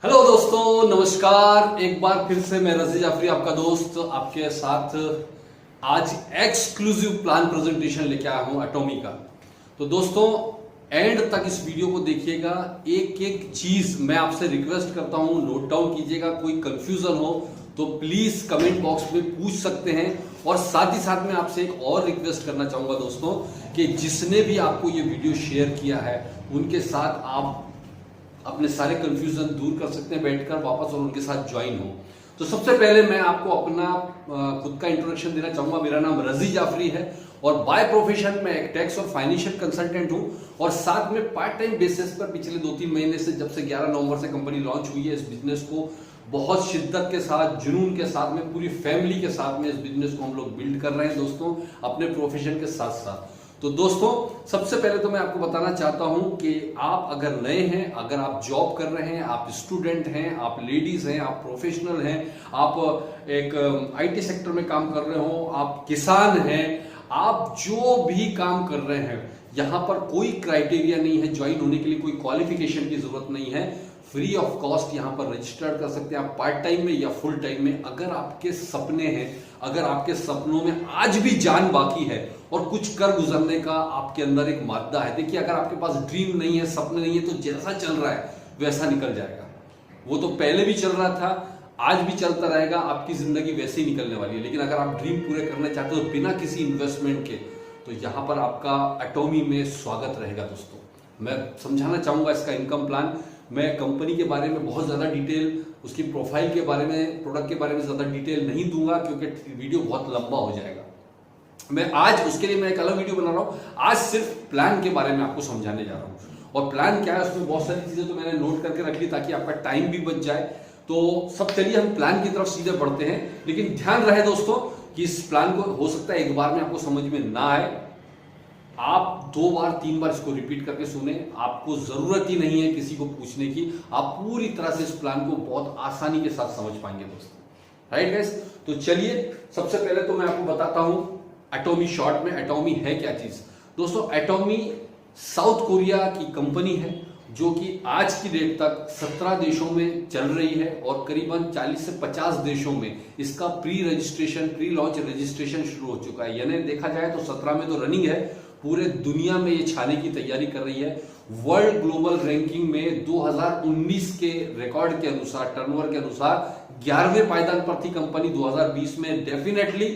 Hello दोस्तों, नमस्कार। एक बार फिर से मैं रजी जाफरी आपका दोस्त आपके साथ आज एक्सक्लूसिव प्लान प्रेजेंटेशन लेके आया हूं एटॉमी का। तो दोस्तों एंड तक इस वीडियो को देखिएगा, एक एक चीज मैं आपसे रिक्वेस्ट करता हूं, नोट डाउन कीजिएगा। कोई कंफ्यूजन हो तो प्लीज कमेंट बॉक्स में पूछ सकते हैं। और साथ ही साथ मैं आपसे एक और रिक्वेस्ट करना चाहूंगा दोस्तों कि जिसने भी आपको ये वीडियो शेयर किया है उनके साथ आप अपने सारे कंफ्यूजन दूर कर सकते हैं बैठकर वापस और उनके साथ ज्वाइन हो। तो सबसे पहले मैं आपको अपना खुद का इंट्रोडक्शन देना चाहूंगा। मेरा नाम रजी जाफरी है और बाय प्रोफेशन में एक टैक्स और फाइनेंशियल कंसल्टेंट हूं और साथ में पार्ट टाइम बेसिस पर पिछले 2-3 महीने से, जब से 11 नवंबर से कंपनी लॉन्च हुई है, इस बिजनेस को बहुत शिद्दत के साथ, जुनून के साथ में, पूरी फैमिली के साथ में इस बिजनेस को हम लोग बिल्ड कर रहे हैं दोस्तों, अपने प्रोफेशन के साथ साथ। तो दोस्तों सबसे पहले तो मैं आपको बताना चाहता हूं कि आप अगर नए हैं, अगर आप जॉब कर रहे हैं, आप स्टूडेंट हैं, आप लेडीज हैं, आप प्रोफेशनल हैं, आप एक आईटी सेक्टर में काम कर रहे हो, आप किसान हैं, आप जो भी काम कर रहे हैं, यहां पर कोई क्राइटेरिया नहीं है ज्वाइन होने के लिए, कोई क्वालिफिकेशन की जरूरत नहीं है। फ्री ऑफ कॉस्ट यहां पर रजिस्टर कर सकते हैं आप, पार्ट टाइम में या फुल टाइम में। अगर आपके सपने हैं, अगर आपके सपनों में आज भी जान बाकी है और कुछ कर गुजरने का आपके अंदर एक मादा है, देखिए अगर आपके पास ड्रीम नहीं है, सपने नहीं है, तो जैसा चल रहा है वैसा निकल जाएगा। वो तो पहले भी चल रहा था, आज भी चलता रहेगा, आपकी जिंदगी वैसे ही निकलने वाली है। लेकिन अगर आप ड्रीम पूरे करना चाहते हो बिना किसी इन्वेस्टमेंट के, तो यहां पर आपका एटॉमी में स्वागत रहेगा दोस्तों। मैं समझाना चाहूंगा इसका इनकम प्लान। मैं कंपनी के बारे में बहुत ज्यादा डिटेल, उसकी प्रोफाइल के बारे में, प्रोडक्ट के बारे में ज्यादा डिटेल नहीं दूंगा क्योंकि वीडियो बहुत लंबा हो जाएगा। मैं आज उसके लिए मैं एक अलग वीडियो बना रहा हूं। आज सिर्फ प्लान के बारे में आपको समझाने जा रहा हूं। और प्लान क्या है, उसमें बहुत सारी चीजें तो मैंने नोट करके रख ली ताकि आपका टाइम भी बच जाए। तो सब चलिए हम प्लान की तरफ सीधे बढ़ते हैं। लेकिन ध्यान रहे दोस्तों कि इस प्लान को हो सकता है एक बार में आपको समझ में ना आए, आप 2 बार 3 बार इसको रिपीट करके सुने। आपको जरूरत ही नहीं है किसी को पूछने की, आप पूरी तरह से इस प्लान को बहुत आसानी के साथ समझ पाएंगे दोस्तों। राइट गाइस, तो चलिए सबसे पहले तो मैं आपको बताता हूं एटॉमी। शॉर्ट में एटॉमी है क्या चीज दोस्तों। एटॉमी साउथ कोरिया की कंपनी है जो कि आज की डेट तक 17 देशों में चल रही है और करीबन 40 से 50 देशों में इसका pre registration, pre launch registration शुरू हो चुका है। यानी देखा जाए तो 17 में तो रनिंग है, पूरे दुनिया में ये छाने की तैयारी कर रही है। वर्ल्ड ग्लोबल रैंकिंग में 2019 के रिकॉर्ड के अनुसार, टर्नओवर के अनुसार 11वें पायदान पर थी कंपनी। 2020 में डेफिनेटली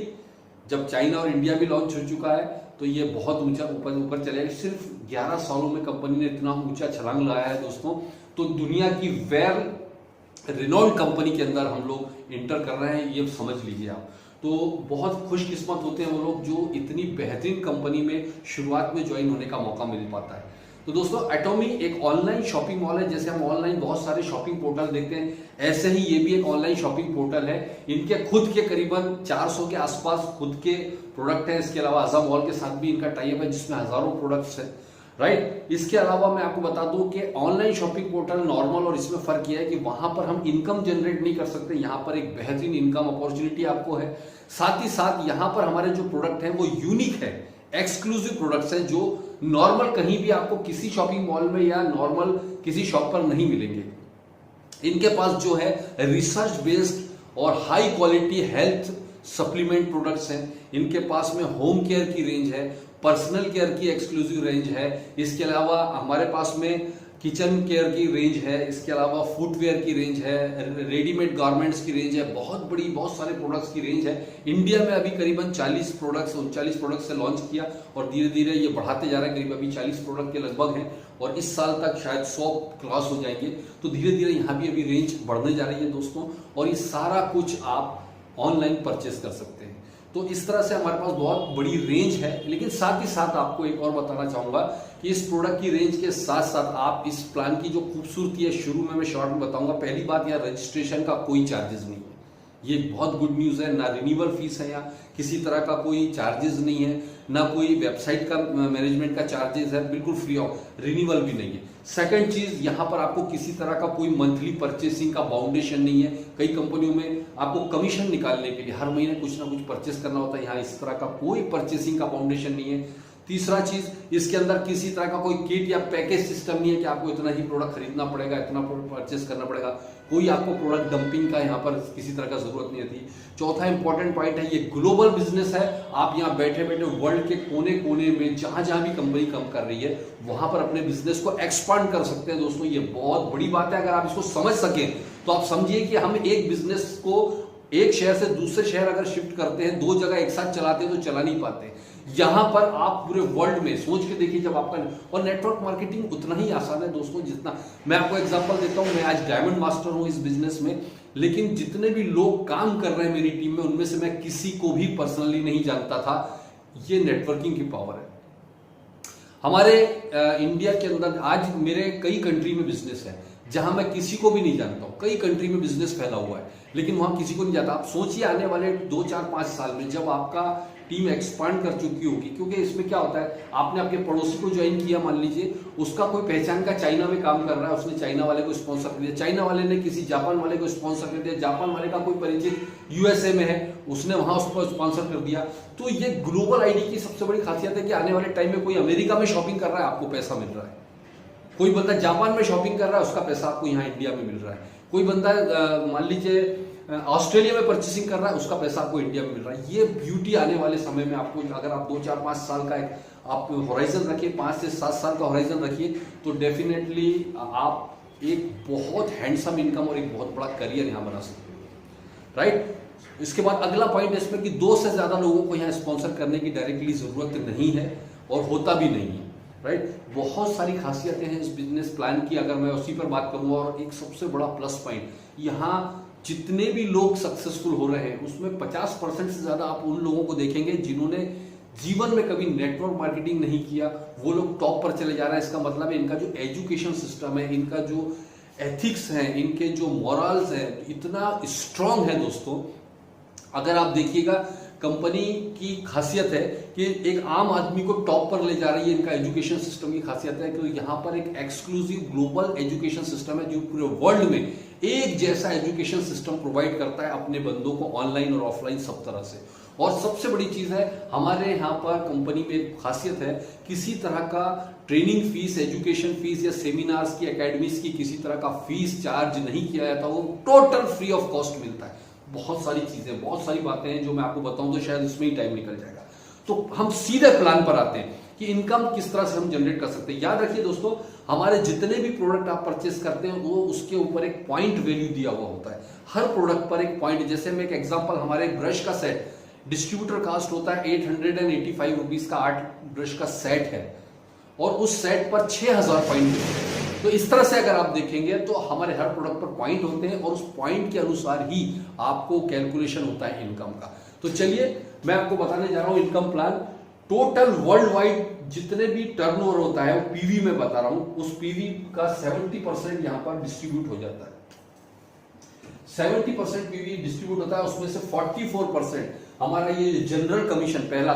जब चाइना और इंडिया भी लॉन्च हो चुका है तो ये बहुत ऊंचा ऊपर चलेगा। सिर्फ 11 सालों में कंपनी ने इतना ऊंचा छलांग लगाया है दोस्तों। तो दुनिया की वेल रिनोन्ड कंपनी के अंदर हम लोग इंटर कर रहे हैं, ये समझ लीजिए आप। तो बहुत खुशकिस्मत होते हैं वो लोग जो इतनी बेहतरीन कंपनी में शुरुआत में ज्वाइन होने का मौका मिल पाता है। तो दोस्तों एटॉमी एक ऑनलाइन शॉपिंग मॉल है। जैसे हम ऑनलाइन बहुत सारे शॉपिंग पोर्टल देखते हैं, ऐसे ही ये भी एक ऑनलाइन शॉपिंग पोर्टल है। इनके खुद के करीबन 400 के आसपास खुद के प्रोडक्ट हैं। इसके अलावा अज़ा मॉल के साथ भी इनका टाई अप है जिसमें हजारों प्रोडक्ट्स हैं। राइट, इसके अलावा मैं आपको बता दूं कि ऑनलाइन शॉपिंग पोर्टल नॉर्मल और इसमें फर्क यह है कि वहां पर हम इनकम जनरेट नहीं कर सकते, यहां पर एक बेहतरीन इनकम अपॉर्चुनिटी आपको है। साथ ही साथ यहां पर हमारे जो प्रोडक्ट हैं वो यूनिक है, एक्सक्लूसिव प्रोडक्ट्स हैं जो नॉर्मल कहीं भी आपको किसी शॉपिंग मॉल में या नॉर्मल किसी शॉप पर नहीं मिलेंगे। इनके पास जो है रिसर्च बेस्ड और high quality health supplement products हैं। इनके पास में होम केयर की रेंज है, पर्सनल केयर की एक्सक्लूसिव रेंज है। इसके अलावा हमारे पास में किचन केयर की रेंज है। इसके अलावा फुटवेयर की रेंज है, रेडीमेड गारमेंट्स की रेंज है, बहुत बड़ी, बहुत सारे प्रोडक्ट्स की रेंज है। इंडिया में अभी करीबन 40 प्रोडक्ट्स, 39 प्रोडक्ट्स से लॉन्च किया और धीरे धीरे ये बढ़ाते जा रहे हैं। करीब अभी 40 प्रोडक्ट के लगभग हैं और इस साल तक शायद 100 क्रॉस हो जाएंगे। तो धीरे धीरे यहाँ भी अभी रेंज बढ़ने जा रही है दोस्तों। और ये सारा कुछ आप ऑनलाइन परचेस कर सकते हैं। तो इस तरह से हमारे पास बहुत बड़ी रेंज है। लेकिन साथ ही साथ आपको एक और बताना चाहूंगा कि इस प्रोडक्ट की रेंज के साथ साथ आप इस प्लान की जो खूबसूरती है, शुरू में मैं शॉर्ट में बताऊंगा। पहली बात, यहाँ रजिस्ट्रेशन का कोई चार्जेस नहीं है, ये बहुत गुड न्यूज है। ना रिन्यूअल फीस है, यहाँ किसी तरह का कोई चार्जेस नहीं है, ना कोई वेबसाइट का मैनेजमेंट का चार्जेस है, बिल्कुल फ्री ऑफ, रिन्यूअल भी नहीं है। सेकंड चीज, यहाँ पर आपको किसी तरह का कोई मंथली परचेसिंग का बाउंडेशन नहीं है। कई कंपनियों में आपको कमीशन निकालने के लिए हर महीने कुछ ना कुछ परचेस करना होता है, यहाँ इस तरह का कोई परचेसिंग का बाउंडेशन नहीं है। तीसरा चीज, इसके अंदर किसी तरह का कोई किट या पैकेज सिस्टम नहीं है कि आपको इतना ही प्रोडक्ट खरीदना पड़ेगा, इतना परचेस करना पड़ेगा, कोई आपको प्रोडक्ट डंपिंग का यहाँ पर किसी तरह का जरूरत नहीं होती। चौथा इंपॉर्टेंट पॉइंट है, ये ग्लोबल बिजनेस है। आप यहाँ बैठे बैठे वर्ल्ड के कोने कोने में जहां जहां भी कंपनी काम कर रही है वहां पर अपने बिजनेस को एक्सपांड कर सकते हैं। दोस्तों ये बहुत बड़ी बात है, अगर आप इसको समझ सकें तो आप समझिए कि हम एक बिजनेस को एक शहर से दूसरे शहर अगर शिफ्ट करते हैं, दो जगह एक साथ चलाते हैं तो चला नहीं पाते। यहां पर आप पूरे वर्ल्ड में सोच के देखिए, जब आपका, और नेटवर्क मार्केटिंग उतना ही आसान है दोस्तों जितना, मैं आपको एग्जांपल देता हूं, मैं आज डायमंड मास्टर हूं इस बिजनेस में, लेकिन जितने भी लोग काम कर रहे हैं मेरी टीम में उनमें से मैं किसी को भी पर्सनली नहीं जानता था। ये नेटवर्किंग की पावर है। हमारे इंडिया के अंदर आज मेरे कई कंट्री में बिजनेस है जहां मैं किसी को भी नहीं जानता हूं। कई कंट्री में बिजनेस फैला हुआ है लेकिन वहां किसी को नहीं जानता। आप सोचिए आने वाले 2, 4, 5 साल में जब आपका टीम एक्सपांड कर चुकी होगी, क्योंकि इसमें क्या होता है, आपने आपके पड़ोसी को ज्वाइन किया, मान लीजिए उसका कोई पहचान का चाइना में काम कर रहा है, उसने चाइना वाले को स्पॉन्सर कर दिया, चाइना वाले ने किसी जापान वाले को स्पॉन्सर कर दिया, जापान वाले का कोई परिचित यूएसए में है, उसने वहां उसको स्पॉन्सर कर दिया। तो ये ग्लोबल आईडी की सबसे बड़ी खासियत है कि आने वाले टाइम में कोई अमेरिका में शॉपिंग कर रहा है, आपको पैसा मिल रहा है। कोई बंदा जापान में शॉपिंग कर रहा है, उसका पैसा आपको यहाँ इंडिया में मिल रहा है। कोई बंदा मान लीजिए ऑस्ट्रेलिया में परचेसिंग कर रहा है, उसका पैसा आपको इंडिया में मिल रहा है। ये ब्यूटी आने वाले समय में आपको, अगर आप 2, 4, 5 साल का आप होराइजन रखिए, 5 से 7 साल का होराइजन रखिए, तो डेफिनेटली आप एक बहुत हैंडसम इनकम और एक बहुत बड़ा करियर यहाँ बना सकते हो, राइट। इसके बाद अगला पॉइंट है इसमें कि 2 से ज्यादा लोगों को यहाँ स्पॉन्सर करने की डायरेक्टली जरूरत नहीं है और होता भी नहीं है, राइट। बहुत सारी खासियतें हैं इस बिजनेस प्लान की, अगर मैं उसी पर बात करूंगा। और एक सबसे बड़ा प्लस पॉइंट, यहाँ जितने भी लोग सक्सेसफुल हो रहे हैं उसमें 50% से ज्यादा आप उन लोगों को देखेंगे जिन्होंने जीवन में कभी नेटवर्क मार्केटिंग नहीं किया, वो लोग टॉप पर चले जा रहे हैं। इसका मतलब है इनका जो एजुकेशन सिस्टम है, इनका जो एथिक्स है, इनके जो मॉरल्स है, इतना स्ट्रांग है दोस्तों। अगर आप देखिएगा, कंपनी की खासियत है कि एक आम आदमी को टॉप पर ले जा रही है। इनका एजुकेशन सिस्टम की खासियत है कि यहाँ पर एक एक्सक्लूसिव ग्लोबल एजुकेशन सिस्टम है जो पूरे वर्ल्ड में एक जैसा एजुकेशन सिस्टम प्रोवाइड करता है अपने बंदों को, ऑनलाइन और ऑफलाइन सब तरह से। और सबसे बड़ी चीज है, हमारे यहाँ पर कंपनी में एक खासियत है, किसी तरह का ट्रेनिंग फीस, एजुकेशन फीस या सेमिनार्स की, एकेडमीज की किसी तरह का फीस चार्ज नहीं किया जाता, वो टोटल फ्री ऑफ कॉस्ट मिलता है। बहुत सारी चीजें, बहुत सारी बातें हैं जो मैं आपको बताऊं तो शायद इसमें ही टाइम निकल जाएगा। तो हम सीधे प्लान पर आते हैं कि इनकम किस तरह से हम जनरेट कर सकते हैं। याद रखिए दोस्तों, हमारे जितने भी प्रोडक्ट आप परचेस करते हैं वो उसके ऊपर एक पॉइंट वैल्यू दिया हुआ होता है। हर प्रोडक्ट पर एक पॉइंट, जैसे मैं एक एग्जांपल, हमारे ब्रश का सेट डिस्ट्रीब्यूटर कास्ट होता है 885 रुपीज का 8 ब्रश का सेट है और उस सेट पर 6000 पॉइंट मिलते हैं। तो इस तरह से अगर आप देखेंगे तो हमारे हर प्रोडक्ट पर पॉइंट होते हैं और उस पॉइंट के अनुसार ही आपको कैलकुलेशन होता है इनकम का। तो चलिए मैं आपको बताने जा रहा हूं income plan. Total world wide जितने भी टर्नओवर होता है वो पीवी में बता रहा हूं, उस पीवी का 70% यहां पर डिस्ट्रीब्यूट हो जाता है। 70% पीवी डिस्ट्रीब्यूट होता है, उसमें से 44% हमारा ये जनरल कमीशन, पहला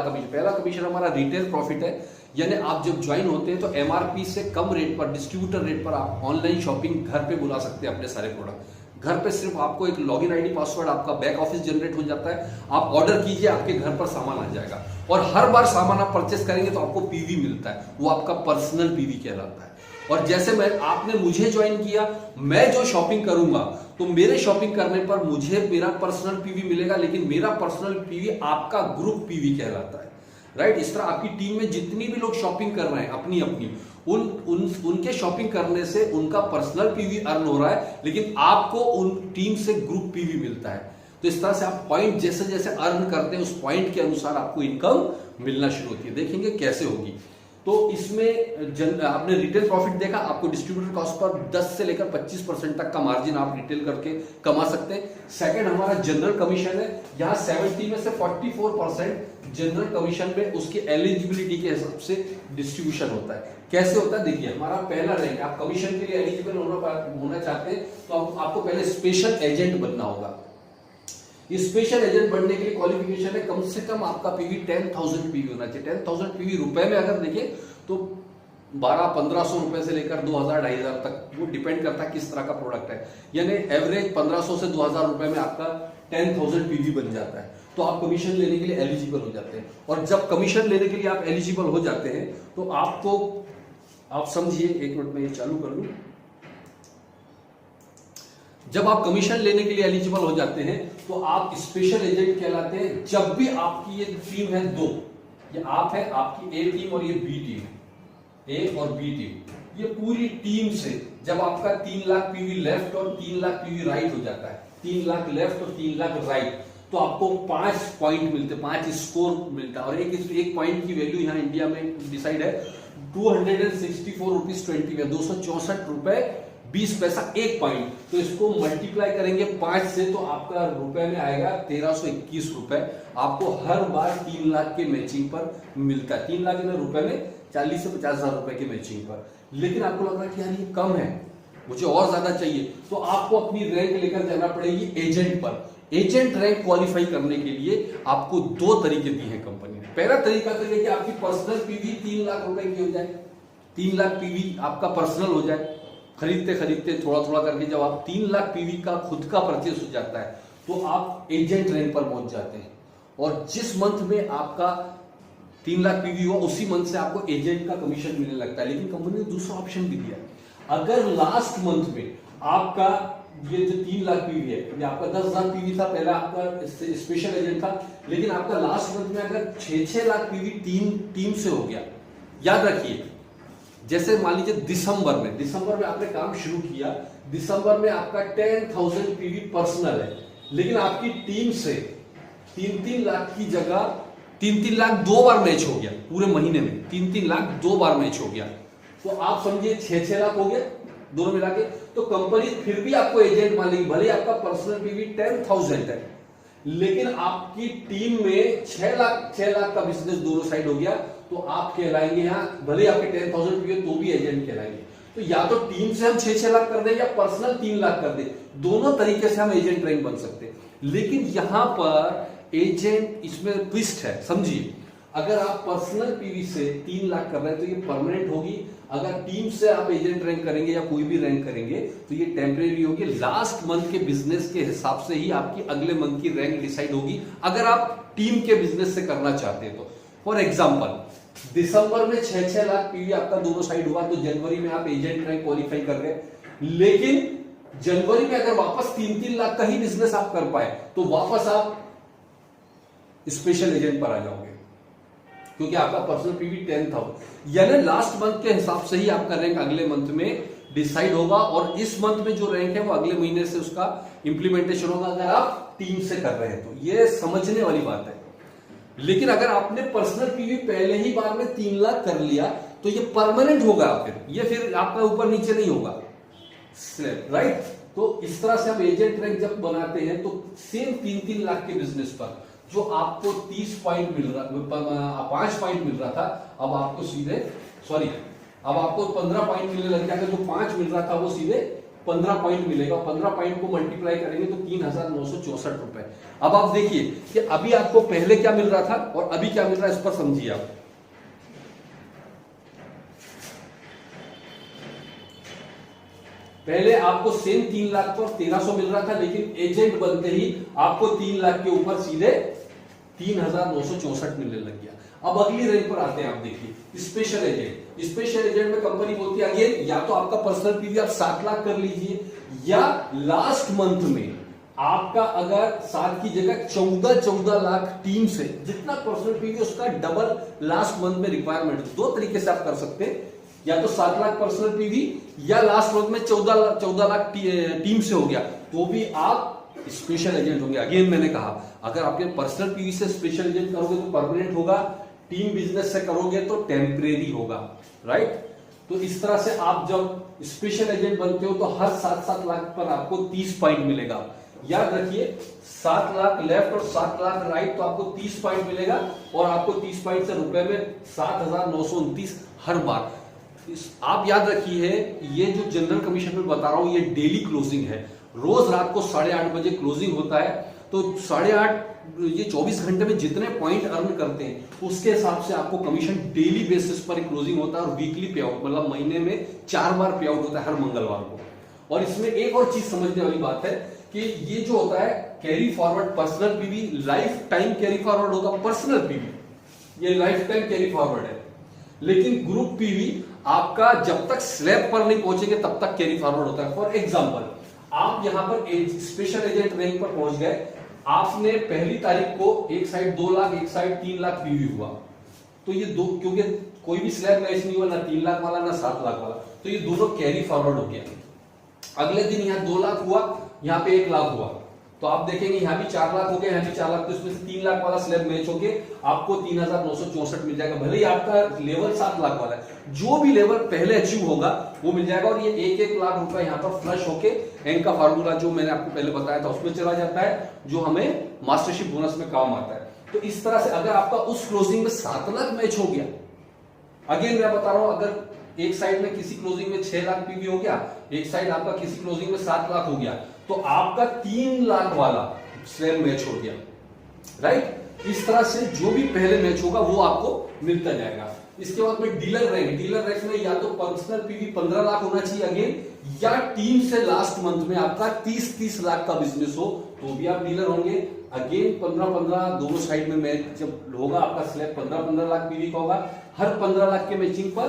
कमीशन हमारा रिटेल प्रॉफिट है। यानी आप जब ज्वाइन होते हैं तो एमआरपी से कम रेट पर, डिस्ट्रीब्यूटर रेट पर आप ऑनलाइन शॉपिंग घर पे बुला सकते हैं अपने सारे प्रोडक्ट। घर पे सिर्फ आपको एक लॉगिन आईडी, पासवर्ड, आपका बैक ऑफिस जनरेट हो जाता है, आप ऑर्डर कीजिए, आपके घर पर सामान आ जाएगा। और हर बार सामान आप परचेस करेंगे तो आपको पीवी मिलता है, वो आपका पर्सनल पीवी कहलाता है। और जैसे आपने मुझे ज्वाइन किया, मैं जो शॉपिंग करूंगा तो मेरे शॉपिंग करने पर मुझे मेरा पर्सनल पीवी मिलेगा, लेकिन मेरा पर्सनल पीवी आपका ग्रुप पीवी कहलाता है, राइट। इस तरह आपकी टीम में जितनी भी लोग शॉपिंग कर रहे हैं अपनी अपनी, उनके शॉपिंग करने से उनका पर्सनल पीवी अर्न हो रहा है, लेकिन आपको उन टीम से ग्रुप पीवी मिलता है। तो इस तरह से आप पॉइंट जैसे जैसे अर्न करते हैं उस पॉइंट के अनुसार आपको इनकम मिलना शुरू होती है। देखेंगे कैसे होगी। तो इसमें आपने रिटेल प्रॉफिट देखा, आपको डिस्ट्रीब्यूटर कॉस्ट पर 10 से लेकर 25% तक का मार्जिन आप रिटेल करके कमा सकते हैं। सेकंड हमारा जनरल कमीशन है, यहाँ 70 में से 44% जनरल कमीशन में उसकी एलिजिबिलिटी के हिसाब से डिस्ट्रीब्यूशन होता है। कैसे होता है देखिए, हमारा पहला रैंक, आप कमीशन के लिए एलिजिबल होना चाहते हैं तो आपको पहले स्पेशल एजेंट बनना होगा। स्पेशल एजेंट बनने के लिए क्वालिफिकेशन है, कम से कम आपका पीवी 10,000 पीवी होना चाहिए। 10,000 पीवी रुपए में अगर देखें तो 1200-1500 रुपए से लेकर 2000-2500 तक, वो डिपेंड करता है किस तरह का प्रोडक्ट है। यानी एवरेज 1500 से 2000 रुपए में आपका 10,000 पीवी बन जाता है, तो आप कमीशन लेने के लिए एलिजिबल हो जाते हैं। और जब कमीशन लेने के लिए आप एलिजिबल हो जाते हैं तो आपको, आप समझिए, 1 मिनट में ये चालू कर लूं। जब आप कमीशन लेने के लिए एलिजिबल हो जाते हैं तो आप स्पेशल एजेंट कहलाते हैं। जब भी आपकी ये टीम है दो, ये आप है, आपकी ए टीम और ये बी टीम, ए और बी टीम, ये पूरी टीम से जब आपका 3 लाख पीवी लेफ्ट और 3 लाख पीवी राइट हो जाता है, 3 लाख लेफ्ट और 3 लाख राइट, तो आपको 5 पॉइंट मिलते, 5 स्कोर मिलता है। और एक पॉइंट की वैल्यू यहाँ इंडिया में डिसाइड है 264 रुपीज 20, 264 रुपए 20 पैसा एक पॉइंट। तो इसको मल्टीप्लाई करेंगे 5 से तो आपका रुपए में आएगा 1321 रुपए। आपको हर बार 3 लाख के मैचिंग पर मिलता है। 3 लाख रुपए में 40 से 50 हजार रुपए की मैचिंग पर। लेकिन आपको लग रहा है कि यार ये कम है, मुझे और ज्यादा चाहिए, तो आपको अपनी रैंक लेकर जाना पड़ेगी एजेंट पर। एजेंट रैंक क्वालिफाई करने के लिए आपको 2 तरीके दिए हैं कंपनी ने। पहला तरीका तो ये कि आपकी पर्सनल पीवी 3 लाख रुपए की हो जाए, 3 लाख पीवी आपका पर्सनल हो जाए। खरीदते खरीदते थोड़ा थोड़ा करके जब आप 3 लाख पीवी का खुद का परचेस हो जाता है तो आप एजेंट रैंक पर पहुंच जाते हैं। और जिस मंथ में आपका 3 लाख पीवी हुआ उसी मंथ से आपको एजेंट का कमीशन मिलने लगता है। लेकिन कंपनी ने दूसरा ऑप्शन भी दिया, अगर लास्ट मंथ में आपका ये जो 3 लाख पीवी है, ये आपका 10,000 पीवी था, पहला आपका स्पेशल एजेंट था, लेकिन आपका लास्ट मंथ में अगर 6-6 लाख पीवी टीम से हो गया, याद रखिए, जैसे मान लीजिए दिसंबर में आपने काम शुरू किया, दिसंबर में आपका 10,000 पीवी पर्सनल है, लेकिन आपकी टीम से 3-3 लाख की जगह 3-3 लाख 2 बार मैच हो गया, पूरे महीने में 3-3 लाख 2 बार मैच हो गया, तो आप समझिए 6-6 लाख हो गया दोनों मिला के। तो कंपनी फिर भी आपको एजेंट मानेगी, भले आपका पर्सनल पीवी 10,000 है, लेकिन आपकी टीम में 6 लाख का बिजनेस दोनों साइड हो गया, तो आप कहलाएंगे यहां, भले आपके 10,000 पीवी तो भी एजेंट कहलाएंगे। तो या तो टीम से हम 6-6 लाख कर दें या पर्सनल 3 लाख कर दें, दोनों तरीके से हम एजेंट रैंक बन सकते हैं। लेकिन यहां पर एजेंट, इसमें ट्विस्ट है, समझिए। अगर आप पर्सनल पीवी से 3 लाख कर रहे हैं तो ये परमानेंट होगी। अगर टीम से आप एजेंट रैंक करेंगे या कोई भी रैंक करेंगे तो ये टेम्परेरी होगी। लास्ट मंथ के बिजनेस के हिसाब से ही आपकी अगले मंथ की रैंक डिसाइड होगी, अगर आप टीम के बिजनेस से करना चाहते हैं तो। फॉर एग्जाम्पल, दिसंबर में 6-6 लाख पीवी आपका दोनों साइड हुआ, तो जनवरी में आप एजेंट रैंक क्वालिफाई कर गए। लेकिन जनवरी में अगर वापस 3-3 लाख का ही बिजनेस आप कर पाए तो वापस आप स्पेशल एजेंट पर आ जाओगे, क्योंकि आपका पर्सनल पीवी 10 था। यानी लास्ट मंथ के हिसाब से ही आपका रैंक अगले मंथ में डिसाइड होगा, और इस मंथ में जो रैंक है वो अगले महीने से उसका इंप्लीमेंटेशन होगा, अगर आप टीम से कर रहे हैं तो। ये समझने वाली बात है। लेकिन अगर आपने पर्सनल पीवी पहले ही बार में 3 लाख कर लिया तो ये परमानेंट होगा, फिर आपका ऊपर नीचे नहीं होगा, राइट। तो इस तरह से हम एजेंट रैंक जब बनाते हैं तो सेम 3-3 लाख के बिजनेस पर जो आपको 30 पॉइंट मिल रहा, 5 पॉइंट मिल रहा था, अब आपको अब आपको 15 पॉइंट मिलने लग जाएगा। जो 5 मिल रहा था वो सीधे 15 पॉइंट मिलेगा। 15 पॉइंट को मल्टीप्लाई करेंगे तो 3,964 रुपए। अब आप देखिए कि अभी आपको पहले क्या मिल रहा था और अभी क्या मिल रहा है, इस पर समझिए आप। पहले आपको सेम 3 लाख पर 1300 मिल रहा था, लेकिन एजेंट बनते ही आपको 3 लाख के ऊपर सीधे 3,964 मिलने लग गया। अब अगली रैंक पर आते हैं, आप देखिए स्पेशल एजेंट। स्पेशल एजेंट में कंपनी बोलती है अगेन, या तो आपका पर्सनल पीवी आप 7 लाख कर लीजिए, या लास्ट मंथ में आपका अगर 7 की जगह 14 लाख टीम से, जितना पर्सनल पीवी उसका डबल लास्ट मंथ में रिक्वायरमेंट। 2 तरीके से आप कर सकते हैं, या तो 7 लाख पर्सनल पीवी, या लास्ट मंथ में 14 लाख टीम से हो गया तो भी आप स्पेशल एजेंट होंगे। अगेन मैंने कहा, अगर आपके पर्सनल पीवी से स्पेशल एजेंट करोगे तो परमानेंट होगा, टीम बिजनेस से करोगे तो टेम्परेरी होगा, राइट। तो इस तरह से आप जब स्पेशल एजेंट बनते हो तो हर 7-7 लाख पर आपको 30 पॉइंट मिलेगा। याद रखिए, 7 लाख लेफ्ट और 7 लाख राइट, तो आपको 30 पॉइंट मिलेगा, और आपको 30 पॉइंट से रुपए में 7,929 हर बार। आप याद रखिए, ये जो जनरल कमीशन में बता रहा हूं ये डेली क्लोजिंग है। रोज रात को 8:30 बजे क्लोजिंग होता है। तो 8.5 ये 24 घंटे में जितने पॉइंट अर्न करते हैं उसके हिसाब से आपको कमीशन डेली बेसिस पर क्लोजिंग होता है और वीकली पे आउट, मतलब महीने में 4 बार पे आउट होता है हर मंगलवार को। और इसमें एक और चीज समझने वाली बात है कि ये जो होता है carry forward personal PV, life time carry forward होगा पर्सनल पीवी, ये लाइफ टाइम कैरी फॉरवर्ड है। लेकिन ग्रुप पीवी आपका जब तक स्लैब पर नहीं पहुंचेंगे तब तक कैरी फॉरवर्ड होता है। फॉर एग्जांपल, आप यहां पर स्पेशल एजेंट रैंक पर पहुंच गए, आपने पहली तारीख को एक साइड 2 लाख एक साइड 3 लाख पीवी हुआ, तो ये दो, क्योंकि कोई भी स्लैब मैच नहीं हुआ, ना 3 लाख वाला ना 7 लाख वाला, तो ये दोनों कैरी फॉरवर्ड हो गया। अगले दिन यहाँ 2 लाख हुआ, यहाँ पे 1 लाख हुआ, तो आप देखेंगे यहाँ भी 4 लाख हो गए, यहाँ भी 4 लाख, तो इसमें से 3 लाख वाला स्लैब मैच होके आपको 3964 मिल जाएगा। भले ही आपका लेवल 7 लाख वाला है, जो भी लेवल पहले अचीव होगा वो मिल जाएगा। और ये 1-1 लाख रुपए यहाँ पर फ्लश होके एंड का फार्मूला जो मैंने आपको पहले बताया था उसमें चला जाता है, जो हमें मास्टरशिप बोनस में काम आता है। तो इस तरह से अगर आपका उस क्लोजिंग में 7 लाख मैच हो गया, अगेन मैं बता रहा हूं, अगर एक साइड में किसी क्लोजिंग में 6 लाख पीवी हो गया, एक साइड आपका किसी क्लोजिंग में 7 लाख हो गया, तो आपका 3 लाख वाला स्लैब मैच हो गया, राइट। इस तरह से जो भी पहले मैच होगा वो आपको मिलता जाएगा। इसके बाद में डीलर रैंक में या तो पर्सनल पीवी 15 लाख होना चाहिए अगेन, या टीम से लास्ट मंथ में आपका 30 लाख का बिजनेस हो तो भी आप डीलर होंगे। अगेन 15 दोनों साइड में मैच जब होगा, आपका स्लैब 15 लाख पीवी का होगा, हर 15 लाख के मैचिंग पर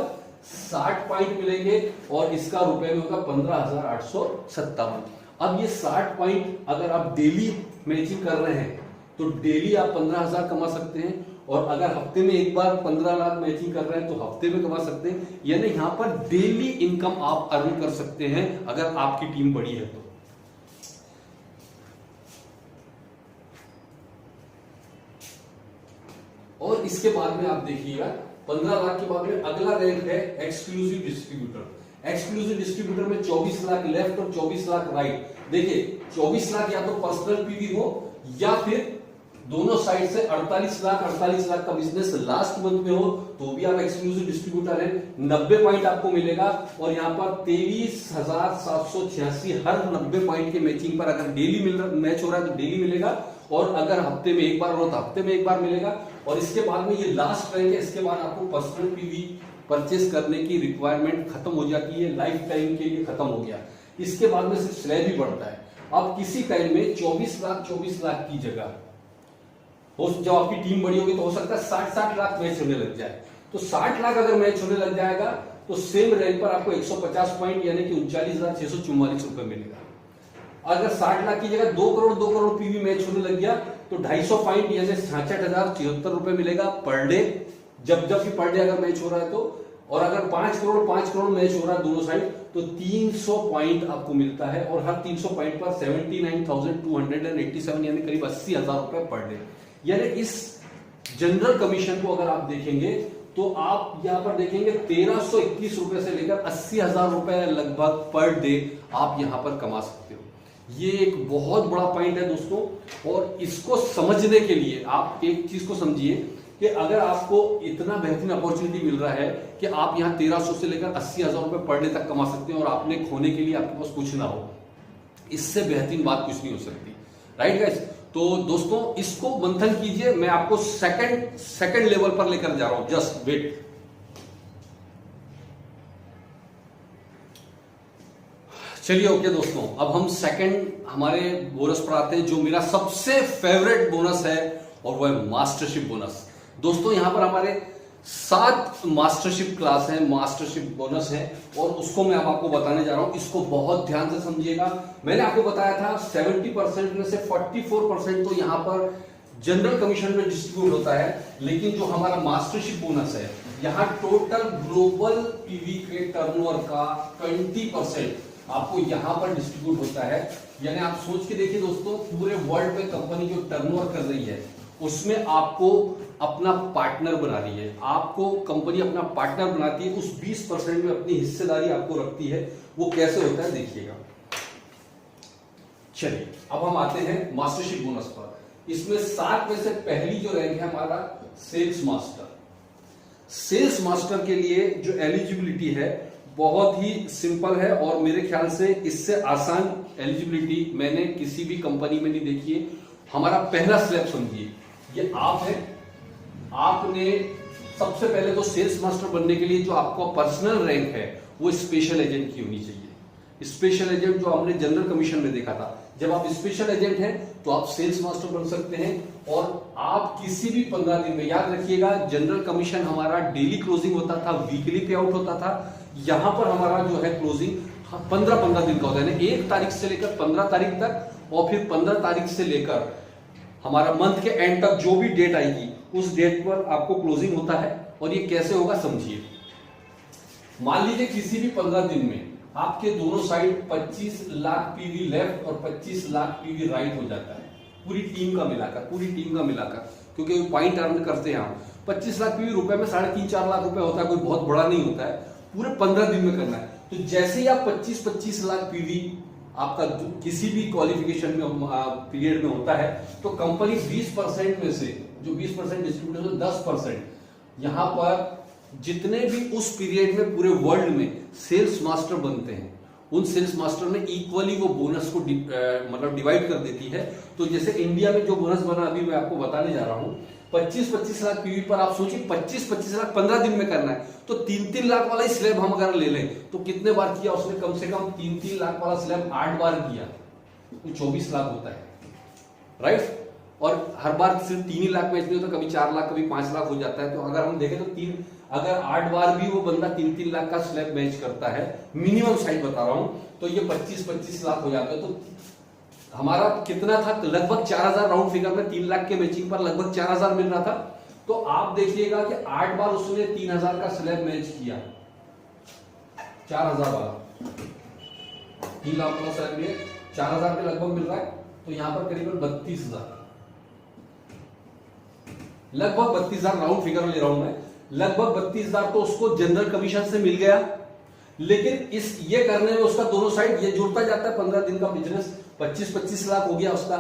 60 पॉइंट मिलेंगे और इसका रुपए में होगा 15,857। अब ये 60 पॉइंट अगर आप डेली मैचिंग कर रहे हैं तो डेली आप 15,000 कमा सकते हैं, और अगर हफ्ते में एक बार 15 लाख मैचिंग कर रहे हैं तो हफ्ते में कमा सकते हैं। यानी यहां पर डेली इनकम आप अर्न कर सकते हैं अगर आपकी टीम बड़ी है तो। और इसके बाद में आप देखिएगा 15 लाख के बाद में अगला रैंक है एक्सक्लूसिव डिस्ट्रीब्यूटर। एक्सक्लूसिव डिस्ट्रीब्यूटर में 24 लाख लेफ्ट और 24 लाख राइट। देखिए 24 लाख या तो पर्सनल पीवी हो या फिर दोनों साइड से 48 लाख का बिजनेस लास्ट मंथ में हो तो भी आप एक्सक्लूसिव डिस्ट्रीब्यूटर हैं। 90 पॉइंट आपको मिलेगा और यहाँ पर 23,786 हर 90 पॉइंट के मैचिंग पर अगर डेली मैच हो रहा है तो डेली मिलेगा, और अगर हफ्ते में एक बार हो तो हफ्ते में एक बार मिलेगा। और इसके बाद में ये लास्ट रैंक है, इसके बाद आपको पर्सनल पीवी परचेस करने की रिक्वायरमेंट खत्म हो जाती है, लाइफ टाइम के लिए खत्म हो गया। इसके बाद में सिर्फ स्लैब ही बढ़ता है। अब किसी टाइम में 24 लाख की जगह जब आपकी टीम बड़ी होगी तो हो सकता है 60 लाख मैच होने लग जाए। तो 60 लाख अगर मैच होने लग जाएगा तो सेम रैंक पर आपको 150 पॉइंट यानी कि 39,644 रुपए मिलेगा। अगर 60 लाख की जगह 2 करोड़ पीवी मैच होने लग गया तो 250 पॉइंट यानी 66,073 रुपए मिलेगा पर डे, जब भी पर डे अगर मैच हो रहा है तो। और अगर 5 करोड़ मैच हो रहा है दोनों साइड तो 300 पॉइंट आपको मिलता है, और हर 300 पॉइंट पर 79,287 यानी करीब 80,000 रुपए पर डे। यानी इस जनरल कमीशन को अगर आप देखेंगे तो आप यहां पर देखेंगे 1321 रुपए से लेकर 80,000 रुपए लगभग पर डे आप यहां पर कमा सकते हो। ये एक बहुत बड़ा पॉइंट है दोस्तों, और इसको समझने के लिए आप एक चीज को समझिए कि अगर आपको इतना बेहतरीन अपॉर्चुनिटी मिल रहा है कि आप यहां 1300 से लेकर 80,000 रुपए पर डे तक कमा सकते हैं और आपने खोने के लिए आपके पास कुछ ना हो, इससे बेहतरीन बात कुछ नहीं हो सकती, राइट गाइस। तो दोस्तों इसको मंथन कीजिए, मैं आपको सेकंड लेवल पर लेकर जा रहा हूं, जस्ट वेट। चलिए ओके दोस्तों, अब हम सेकंड हमारे बोनस पर आते हैं, जो मेरा सबसे फेवरेट बोनस है और वो है मास्टरशिप बोनस। दोस्तों यहां पर हमारे 7 मास्टरशिप क्लास है, मास्टरशिप बोनस है, और उसको मैं अब आपको बताने जा रहा हूं। इसको बहुत ध्यान से समझिएगा। मैंने आपको बताया था 70% में से 44% तो यहां पर जनरल कमीशन में डिस्ट्रीब्यूट होता है, लेकिन जो हमारा मास्टरशिप बोनस है यहां टोटल ग्लोबल पीवी के टर्नओवर का 20% आपको यहां पर डिस्ट्रीब्यूट होता है। यानी आप सोच के देखिए दोस्तों, पूरे वर्ल्ड में कंपनी जो टर्नओवर कर रही है उसमें आपको अपना पार्टनर बना रही है, आपको कंपनी अपना पार्टनर बनाती है, उस 20% में अपनी हिस्सेदारी आपको रखती है। वो कैसे होता है देखिएगा। चलिए अब हम आते हैं मास्टरशिप बोनस पर। इसमें 7 में से पहली जो रैंक है हमारा सेल्स मास्टर। सेल्स मास्टर के लिए जो एलिजिबिलिटी है बहुत ही सिंपल है, और मेरे ख्याल से इससे आसान एलिजिबिलिटी मैंने किसी भी कंपनी में नहीं देखी है। हमारा पहला स्लैब समझिए, ये आप है। आपने सबसे पहले तो सेल्स मास्टर बनने के लिए जो आपका पर्सनल रैंक है वो स्पेशल एजेंट की होनी चाहिए। स्पेशल एजेंट जो हमने जनरल कमीशन में देखा था, जब आप स्पेशल एजेंट हैं तो आप सेल्स मास्टर बन सकते हैं। और आप किसी भी 15 दिन में, याद रखिएगा जनरल कमीशन हमारा डेली क्लोजिंग होता था, वीकली पे आउट होता था। यहां पर हमारा जो है क्लोजिंग 15-15 दिन का होता है, 1 तारीख से लेकर 15 तारीख तक, और फिर 15 तारीख से लेकर हमारा मंथ के एंड तक जो भी डेट आएगी उस डेट पर आपको क्लोजिंग होता है। और ये कैसे होगा समझिए। मान लीजिए किसी भी 15 दिन में आपके दोनों साइड 25 लाख पीवी लेफ्ट और 25 लाख पीवी राइट हो जाता है, पूरी टीम का मिलाकर, क्योंकि पॉइंट अर्न करते हैं हम। 25 लाख पीवी रुपए में 3.5-4 लाख रुपए होता है, कोई बहुत बड़ा नहीं होता है। पूरे 15 दिन में करना है। तो जैसे ही आप 25-25 लाख पीवी आपका किसी भी क्वालिफिकेशन में पीरियड में होता है, तो कंपनी 20% में से, जो 20% डिस्ट्रीब्यूटर 10%, यहां पर जितने भी उस पीरियड में पूरे वर्ल्ड में सेल्स मास्टर बनते हैं, उन सेल्स मास्टर में इक्वली वो बोनस को मतलब डिवाइड कर देती है। तो जैसे इंडिया में जो बोनस बना अभी मैं आपको बताने जा रहा हूं, 25-25 लाख पीवी पर आप सोचिए 25-25 लाख 15 दिन में करना है, तो 3-3 लाख वाला ही स्लैब हम अगर ले लें तो कितने बार किया उसने? कम से कम 3-3 लाख वाला स्लैब 8 बार किया तो 24 लाख होता है, राइट। और हर बार सिर्फ 3 ही लाख मैच नहीं होता, कभी 4 लाख, कभी 5 लाख हो जाता है। तो अगर हम देखें तो अगर 8 बार भी वो बंदा 3-3 लाख का स्लैब मैच करता है, मिनिमम साइड बता रहा हूं, तो ये 25-25 लाख हो जाता है। तो हमारा कितना था? लगभग 4000 राउंड फिगर में, 3 लाख के मैचिंग पर लगभग 4000 मिल रहा था। तो आप देखिएगा कि 8 बार उसने 3000 का स्लैब मैच किया, 4000 वाला 3 लाख वाला स्लैब में 4000 के लगभग मिल रहा है। तो यहां पर करीबन 32,000, लगभग 32,000 राउंड फिगर ले रहा हूं मैं, लगभग 32,000 तो उसको जनरल कमीशन से मिल गया। लेकिन ये करने में उसका दोनों साइड ये जुड़ता जाता है, 15 दिन का बिजनेस 25-25 लाख हो गया उसका।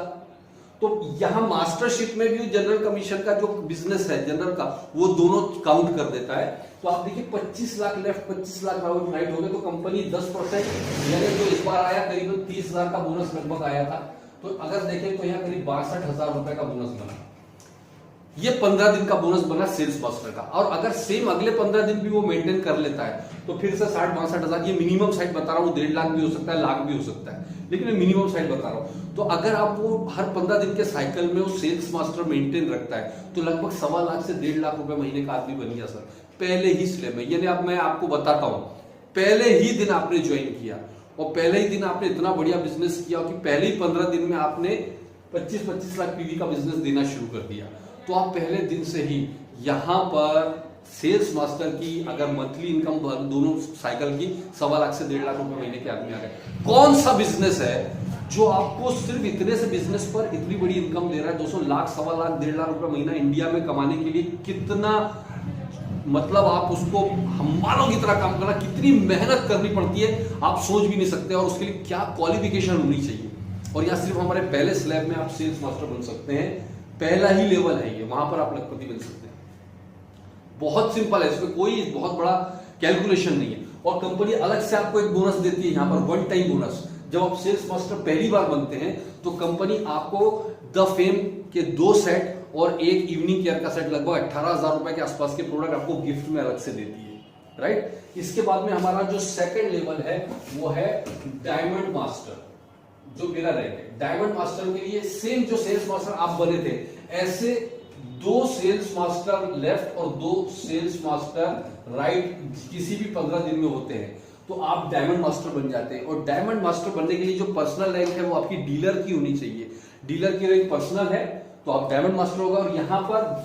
तो यहां मास्टरशिप में भी जनरल कमीशन का जो बिजनेस है जनरल का, वो दोनों काउंट कर देता है। तो आप देखिए 25 लाख लेफ्ट 25 लाख राइट हो गए, तो कंपनी 10% यानी जो इस बार आया करीबन 30,000 का बोनस लगभग आया था। तो अगर देखें तो यहाँ करीब 62,000 रुपए का बोनस बना। ये 15 दिन का बोनस बना सेल्स मास्टर का। और अगर सेम अगले 15 दिन भी वो मेंटेन कर लेता है तो फिर से 60-62,000, ये मिनिमम साइड बता रहा हूँ, 1.5 लाख भी हो सकता है, लाख भी हो सकता है, लेकिन मिनिमम साइड बता रहा हूँ। तो अगर आप वो हर 15 दिन के साइकिल में वो सेल्स मास्टर मेंटेन रखता है तो लगभग 1.25 लाख से 1.5 लाख रुपए महीने का आदमी बन गया सर, पहले ही स्लैब में। यानी अब मैं आपको बताता हूँ, पहले ही दिन आपने ज्वाइन किया और पहले ही दिन आपने इतना बढ़िया बिजनेस किया कि पहले ही 15 दिन में आपने 25-25 लाख पीवी का बिजनेस देना शुरू कर दिया। तो आप पहले दिन से ही यहां पर सेल्स मास्टर की अगर मंथली इनकम दोनों साइकिल की 1.25 लाख से 1.5 लाख रुपए महीने के आदमी आ गए। कौन सा बिजनेस है जो आपको सिर्फ इतने से बिजनेस पर इतनी बड़ी इनकम दे रहा है? 200 लाख 1.25 लाख 1.5 लाख रुपए महीना इंडिया में कमाने के लिए कितना, मतलब आप उसको हमालों की तरह काम करना, कितनी मेहनत करनी पड़ती है आप सोच भी नहीं सकते। और उसके लिए क्या क्वालिफिकेशन होनी चाहिए। और यहाँ सिर्फ हमारे पहले स्लैब में आप सेल्स मास्टर बन सकते हैं, पहला ही लेवल है ये, वहां पर आप लखपति बन सकते हैं। बहुत सिंपल है, इसमें कोई बहुत बड़ा कैलकुलेशन नहीं है। और कंपनी अलग से आपको एक बोनस देती है, यहां पर 1 टाइम बोनस। जब आप सेल्स मास्टर पहली बार बनते हैं तो कंपनी आपको द फेम के 2 सेट और एक इवनिंग केयर का सेट, लगभग 18,000 रुपए के आसपास के प्रोडक्ट आपको गिफ्ट में अलग से देती है, राइट। इसके बाद में हमारा जो सेकंड लेवल है वो है डायमंड मास्टर, जो मेरा रैंक है। डायमंड मास्टर के लिए सेम जो सेल्स मास्टर आप बने थे, ऐसे 2 सेल्स मास्टर लेफ्ट और 2 सेल्स मास्टर राइट किसी भी 15 दिन में होते हैं तो आप डायमंड मास्टर बन जाते हैं। और डायमंड मास्टर बनने के लिए जो पर्सनल रैंक है वो आपकी डीलर की होनी चाहिए। डीलर की रैंक पर्सनल है तो आप डायमंड मास्टर होगा। और यहां पर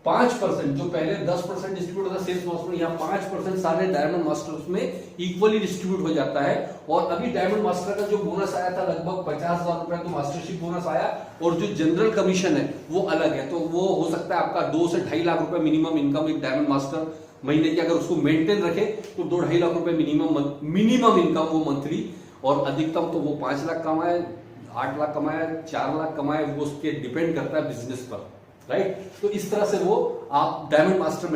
5%, जो पहले 10% डिस्ट्रीब्यूट होता है सेल्स मास्टर, यहाँ 5% सारे डायमंड मास्टर्स में इक्वली डिस्ट्रीब्यूट हो जाता है। और अभी डायमंड मास्टर का जो बोनस आया था लगभग 50,000 रुपए, तो मास्टरशिप बोनस आया। और जो जनरल कमीशन है वो अलग है, तो वो हो सकता है आपका 2 से 2.5 लाख रुपए मिनिमम इनकम एक डायमंड मास्टर महीने की अगर उसको मेंटेन रखे तो 2-2.5 लाख रुपए मिनिमम इनकम वो मंथली। और अधिकतम तो वो 5 लाख कमाए, 8 लाख कमाए, 4 लाख कमाए, वो उसके डिपेंड करता है बिजनेस पर, राइट। तो इस तरह से वो आप डायमंड मास्टर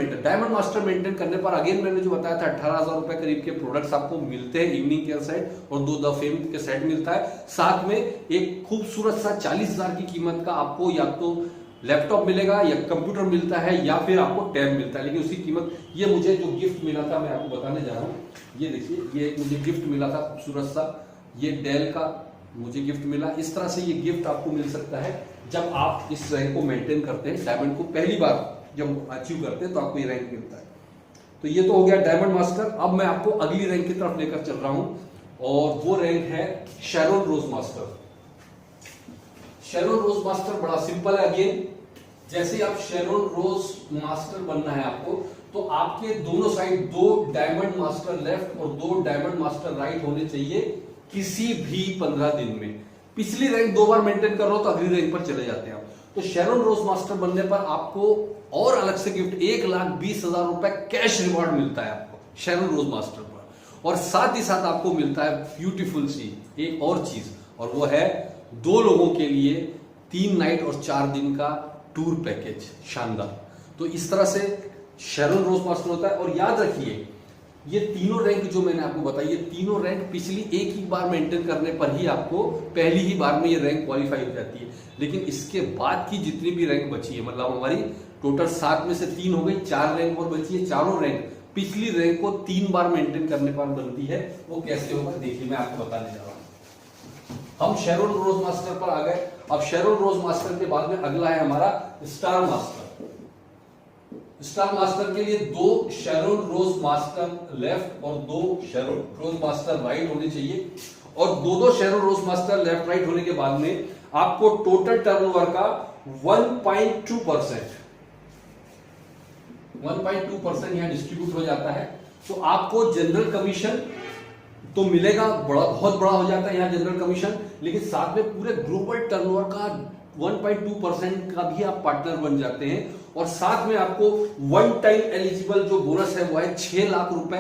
मेंटेन करने पर अगेन मैंने जो बताया था 18,000 रुपए करीब के प्रोडक्ट्स आपको मिलते हैं, इवनिंग केयर सेट और 2 द फेम के सेट मिलता है। साथ में एक खूबसूरत सा 40,000 की कीमत का आपको या तो लैपटॉप मिलेगा या कंप्यूटर मिलता है या फिर आपको टैब मिलता है, लेकिन उसकी कीमत, ये मुझे जो गिफ्ट मिला था मैं आपको बताने जा रहा हूँ। ये देखिए, ये मुझे गिफ्ट मिला था खूबसूरत सा, ये डेल का मुझे गिफ्ट मिला। इस तरह से ये गिफ्ट आपको मिल सकता है जब आप इस रैंक को मेंटेन करते हैं, डायमंड को पहली बार जब अचीव करते हैं तो आपको ये रैंक मिलता है। तो ये तो हो गया डायमंड मास्टर। अब मैं आपको अगली रैंक की तरफ लेकर चल रहा हूं और वो रैंक है शैरोन रोज मास्टर। शैरोन रोज मास्टर बड़ा सिंपल है। अगेन जैसे आप शैरोन रोज मास्टर बनना है आपको, तो आपके दोनों साइड 2 डायमंड मास्टर लेफ्ट और 2 डायमंड मास्टर राइट होने चाहिए किसी भी 15 दिन में। पिछली रैंक 2 बार मेंटेन कर रहे हो तो अगली रैंक पर चले जाते हैं आप। तो शैरोन रोज मास्टर बनने पर आपको और अलग से गिफ्ट 1,20,000 रुपए कैश रिवॉर्ड मिलता है आपको शैरोन रोज मास्टर पर। और साथ ही साथ आपको मिलता है ब्यूटीफुल सी एक और चीज, और वो है 2 लोगों के लिए 3 नाइट और 4 दिन का टूर पैकेज। शानदार। तो इस तरह से शैरोन रोज मास्टर होता है। और याद रखिए, ये तीनों रैंक जो मैंने आपको बताई, ये तीनों रैंक पिछली एक ही बार मेंटेन करने पर ही आपको पहली ही बार में ये रैंक क्वालिफाई हो जाती है। लेकिन इसके बाद की जितनी भी रैंक बची है, मतलब हमारी टोटल 7 में से 3 हो गई, 4 रैंक और बची है। चारों रैंक पिछली रैंक को 3 बार मेंटेन करने पर बनती है। वो कैसे होगा देखिए, मैं आपको बताने जा रहा हूं। हम शैरोन रोज मास्टर पर आ गए। अब शैरोन रोज मास्टर के बाद में अगला है हमारा स्टार मास्टर। स्टार मास्टर के लिए 2 शैरोन रोज मास्टर लेफ्ट और 2 शैरोन रोज मास्टर राइट होने चाहिए। और 2 शैरोन रोज मास्टर लेफ्ट राइट होने के बाद में आपको टोटल टर्नओवर का 1.2% यहां डिस्ट्रीब्यूट हो जाता है। तो आपको जनरल कमीशन तो मिलेगा, बहुत बड़ा हो जाता है यहां जनरल कमीशन, लेकिन साथ में पूरे ग्लोबल टर्नओवर का 1.2% का भी आप पार्टनर बन जाते हैं। और साथ में आपको वन टाइम एलिजिबल जो बोनस है वो है 6 लाख रुपए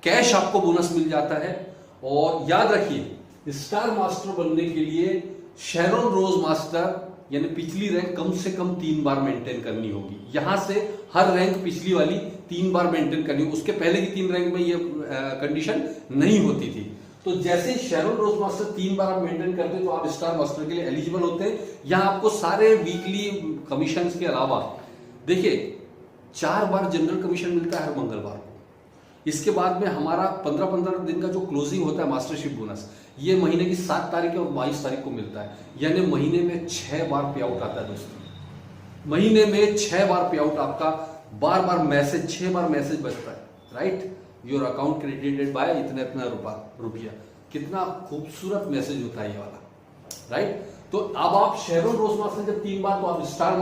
कैश आपको बोनस मिल जाता है। और याद रखिए, स्टार मास्टर बनने के लिए शैरोन रोज मास्टर यानी पिछली रैंक कम से कम 3 बार मेंटेन करनी होगी। यहां से हर रैंक पिछली वाली 3 बार मेंटेन करनी होगी। उसके पहले की 3 रैंक में ये कंडीशन नहीं होती थी। तो जैसे शैरोन रोज मास्टर 3 बार आप मेंटेन करते हैं तो आप स्टार मास्टर के लिए एलिजिबल होते हैं। यहां आपको सारे वीकली कमीशन के अलावा देखिए 4 बार जनरल कमीशन मिलता है हर मंगलवार को। इसके बाद में हमारा 15-15 दिन का जो क्लोजिंग होता है मास्टरशिप बोनस, ये महीने की 7 तारीख और 22 तारीख को मिलता है। यानी महीने में 6 बार पे आउट आता है दोस्तों। महीने में 6 बार पे आउट आपका, बार बार मैसेज, 6 बार मैसेज बजता है, right. Your account credited bye इतना इतना रुपया। कितना खूबसूरत मैसेज होता है ये वाला, राइट। तो अब आप शैरोन रोज मास्टर जब 3 बार, तो आप स्टार